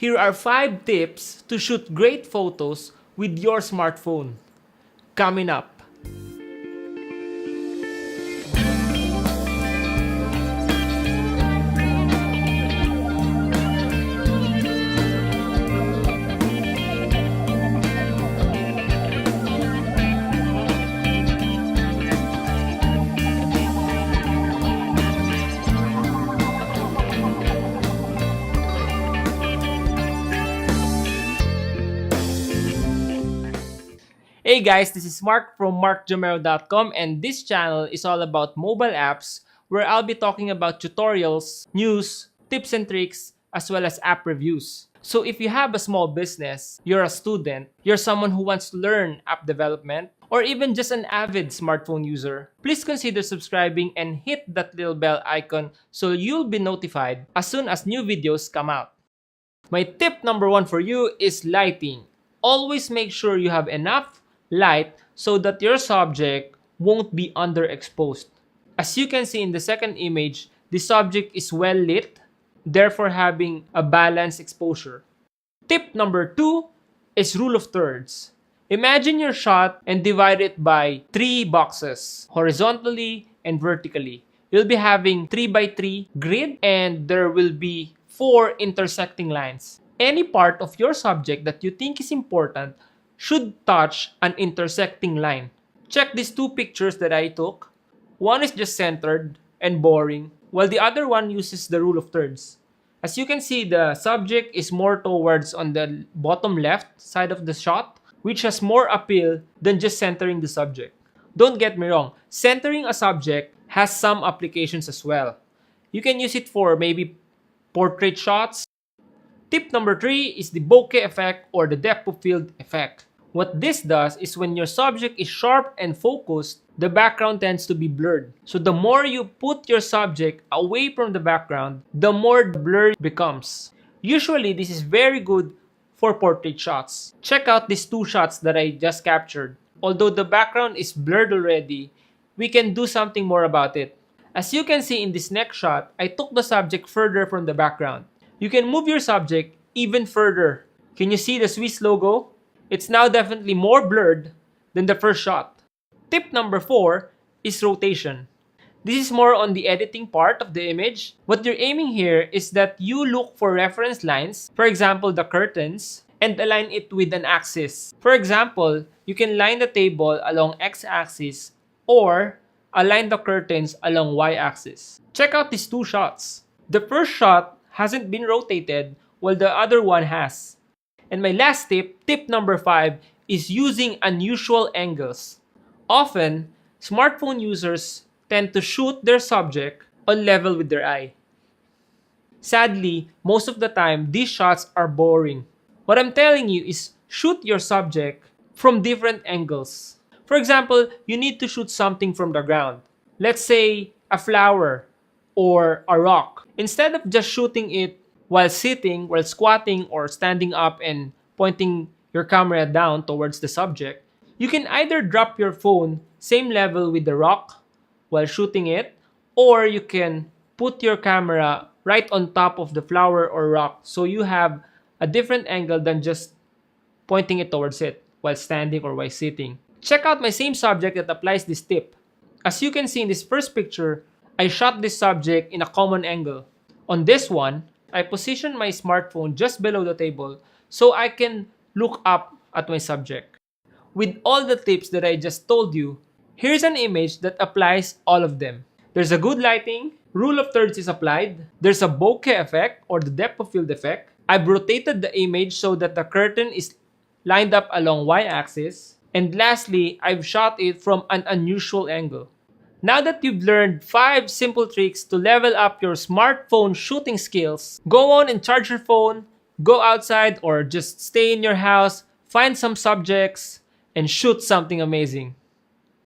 Here are 5 tips to shoot great photos with your smartphone. Coming up. Hey guys, this is Mark from markjamero.com, and this channel is all about mobile apps where I'll be talking about tutorials, news, tips and tricks, as well as app reviews. So if you have a small business, you're a student, you're someone who wants to learn app development, or even just an avid smartphone user, please consider subscribing and hit that little bell icon so you'll be notified as soon as new videos come out. My tip number 1 for you is lighting. Always make sure you have enough light so that your subject won't be underexposed. As you can see in the second image, the subject is well lit, therefore having a balanced exposure. Tip number 2 is rule of thirds. Imagine your shot and divide it by 3 boxes, horizontally and vertically. You'll be having 3 by 3 grid, and there will be 4 intersecting lines. Any part of your subject that you think is important should touch an intersecting line. Check these 2 pictures that I took. One is just centered and boring, while the other one uses the rule of thirds. As you can see, the subject is more towards on the bottom left side of the shot, which has more appeal than just centering the subject. Don't get me wrong, centering a subject has some applications as well. You can use it for maybe portrait shots. Tip number 3 is the bokeh effect or the depth of field effect. What this does is when your subject is sharp and focused, the background tends to be blurred. So the more you put your subject away from the background, the more blurry it becomes. Usually, this is very good for portrait shots. Check out these 2 shots that I just captured. Although the background is blurred already, we can do something more about it. As you can see in this next shot, I took the subject further from the background. You can move your subject even further. Can you see the Swiss logo? It's now definitely more blurred than the first shot. Tip number 4 is rotation. This is more on the editing part of the image. What you're aiming here is that you look for reference lines, for example, the curtains, and align it with an axis. For example, you can line the table along x-axis or align the curtains along y-axis. Check out these 2 shots. The first shot hasn't been rotated while the other one has. And my last tip, tip number 5, is using unusual angles. Often, smartphone users tend to shoot their subject on level with their eye. Sadly, most of the time, these shots are boring. What I'm telling you is shoot your subject from different angles. For example, you need to shoot something from the ground. Let's say a flower or a rock. Instead of just shooting it while sitting, while squatting, or standing up and pointing your camera down towards the subject, you can either drop your phone same level with the rock while shooting it, or you can put your camera right on top of the flower or rock so you have a different angle than just pointing it towards it while standing or while sitting. Check out my same subject that applies this tip. As you can see in this first picture, I shot this subject in a common angle. On this one, I position my smartphone just below the table so I can look up at my subject. With all the tips that I just told you, here's an image that applies all of them. There's a good lighting, rule of thirds is applied, there's a bokeh effect or the depth of field effect. I've rotated the image so that the curtain is lined up along y-axis, and lastly, I've shot it from an unusual angle. Now that you've learned 5 simple tricks to level up your smartphone shooting skills, go on and charge your phone, go outside or just stay in your house, find some subjects, and shoot something amazing.